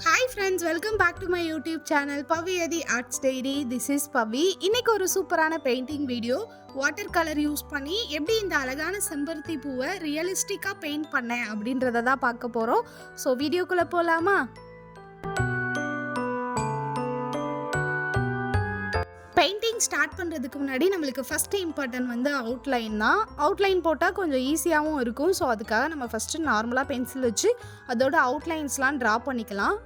Hi friends, welcome back to my YouTube channel Pavi Adi Arts Diary. This is Pavi. இன்னைக்கு ஒரு சூப்பரான painting video water colour use பண்ணி எப்படி இந்த அழகான செம்பருத்தி பூவை ரியலிஸ்டிக்காக பெயிண்ட் பண்ணேன் அப்படின்றத தான் பார்க்க போகிறோம். ஸோ வீடியோக்குள்ளே போகலாமா? பெயிண்டிங் ஸ்டார்ட் பண்ணுறதுக்கு முன்னாடி நம்மளுக்கு ஃபஸ்ட்டு இம்பார்ட்டன்ட் வந்து அவுட்லைன் தான். அவுட்லைன் போட்டால் கொஞ்சம் ஈஸியாகவும் இருக்கும். ஸோ அதுக்காக நம்ம ஃபஸ்ட்டு நார்மலாக பென்சில் வச்சு அதோட அவுட்லைன்ஸ்லாம் ட்ரா பண்ணிக்கலாம்.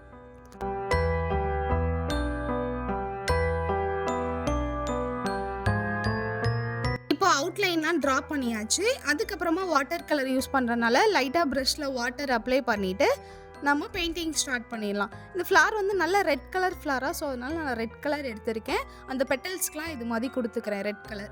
இப்போ அவுட்லைன்லாம் ட்ரா பண்ணியாச்சு. அதுக்கப்புறமா வாட்டர் கலர் யூஸ் பண்ணுறதுனால லைட்டாக ப்ரஷில் வாட்டர் அப்ளை பண்ணிவிட்டு நம்ம பெயிண்டிங் ஸ்டார்ட் பண்ணிடலாம். இந்த ஃப்ளார் வந்து நல்ல ரெட் கலர் ஃப்ளாராக, ஸோ அதனால நான் ரெட் கலர் எடுத்திருக்கேன். அந்த பெட்டல்ஸ்க்கெலாம் இது மாதிரி கொடுத்துக்கிறேன் ரெட் கலர்.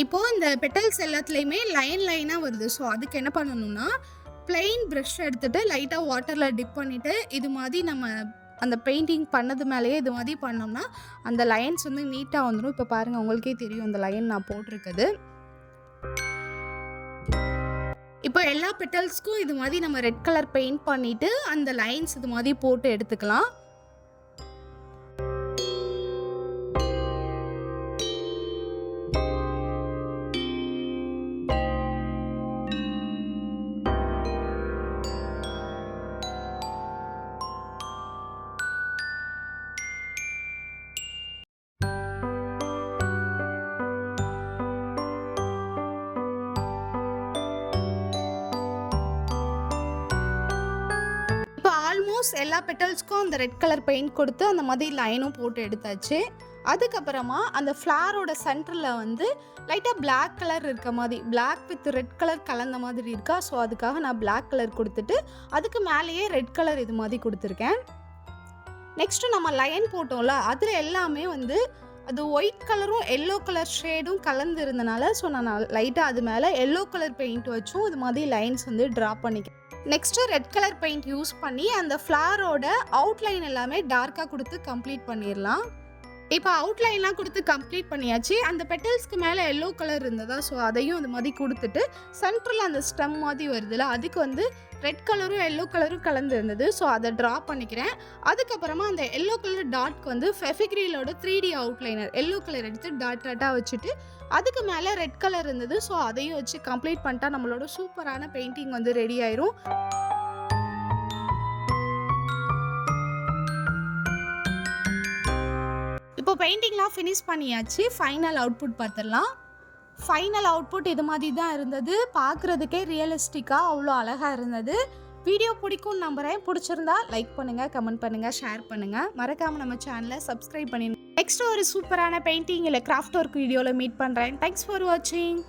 இப்போது இந்த பெட்டல்ஸ் எல்லாத்துலேயுமே லைனாக வருது. ஸோ அதுக்கு என்ன பண்ணணும்னா பிளெயின் ப்ரஷ் எடுத்துகிட்டு லைட்டாக வாட்டரில் டிப் பண்ணிவிட்டு இது மாதிரி நம்ம அந்த பெயிண்டிங் பண்ணது மேலேயே இது மாதிரி பண்ணோம்னா அந்த லைன்ஸ் வந்து நீட்டாக வந்துடும். இப்போ பாருங்கள், உங்களுக்கே தெரியும் அந்த லைன் நான் போட்டிருக்குது. இப்போ எல்லா பெட்டல்ஸ்க்கும் இது மாதிரி நம்ம ரெட் கலர் பெயிண்ட் பண்ணிவிட்டு அந்த லைன்ஸ் இது மாதிரி போட்டு எடுத்துக்கலாம். ஆல்மோஸ்ட் எல்லா பெட்டல்ஸ்க்கும் அந்த ரெட் கலர் பெயிண்ட் கொடுத்து அந்த மாதிரி லைனும் போட்டு எடுத்தாச்சு. அதுக்கப்புறமா அந்த ஃப்ளாரோட சென்டரில் வந்து லைட்டாக பிளாக் கலர் இருக்க மாதிரி, பிளாக் வித் ரெட் கலர் கலந்த மாதிரி இருக்கா. ஸோ அதுக்காக நான் பிளாக் கலர் கொடுத்துட்டு அதுக்கு மேலேயே ரெட் கலர் இது மாதிரி கொடுத்துருக்கேன். நெக்ஸ்ட்டு நம்ம லைன் போட்டோம்ல, அதில் எல்லாமே வந்து அது ஒயிட் கலரும் எல்லோ கலர் ஷேடும் கலந்து இருந்தனால ஸோ நான் லைட்டாக அது மேலே எல்லோ கலர் பெயிண்ட் வச்சும் இது மாதிரி லைன்ஸ் வந்து ட்ரா பண்ணிக்கிறேன். Next red colour paint use பண்ணி அந்த ஃப்ளாரோட அவுட்லைன் எல்லாமே டார்க்காக கொடுத்து கம்ப்ளீட் பண்ணிடலாம். இப்போ அவுட்லைன்லாம் கொடுத்து கம்ப்ளீட் பண்ணியாச்சு. அந்த பெட்டல்ஸ்க்கு மேலே எல்லோ கலர் இருந்ததா, ஸோ அதையும் அந்த மாதிரி கொடுத்துட்டு சென்ட்ரல் அந்த ஸ்டெம் மாதிரி வருதுல்ல, அதுக்கு வந்து ரெட் கலரும் எல்லோ கலரும் கலந்து இருந்தது. ஸோ அதை ட்ரா பண்ணிக்கிறேன். அதுக்கப்புறமா அந்த எல்லோ கலர் டாட்க்கு வந்து ஃபெவிக்ரிலோட 3D அவுட்லைனர் எல்லோ கலர் எடுத்து டாட்டாக வச்சுட்டு அதுக்கு மேலே ரெட் கலர் இருந்தது. ஸோ அதையும் வச்சு கம்ப்ளீட் பண்ணிட்டா நம்மளோட சூப்பரான பெயிண்டிங் வந்து ரெடி ஆயிரும். இப்போ பெயிண்டிங்லாம் ஃபினிஷ் பண்ணியாச்சு. ஃபைனல் அவுட்புட் பார்த்துடலாம். ஃபைனல் அவுட்புட் இது மாதிரி தான் இருந்தது. பார்க்குறதுக்கே ரியலிஸ்டிக்காக அவ்வளோ அழகாக இருந்தது. வீடியோ பிடிக்கும்னு நம்புகிறேன். பிடிச்சிருந்தா லைக் பண்ணுங்கள், கமெண்ட் பண்ணுங்கள், ஷேர் பண்ணுங்கள். மறக்காமல் நம்ம சேனலை சப்ஸ்கிரைப் பண்ணிடுங்க. நெக்ஸ்ட் ஒரு சூப்பரான பெயிண்டிங் இல்லை கிராஃப்ட் ஒர்க் வீடியோவில் மீட் பண்ணுறேன். தேங்க்ஸ் ஃபார் வாட்சிங்.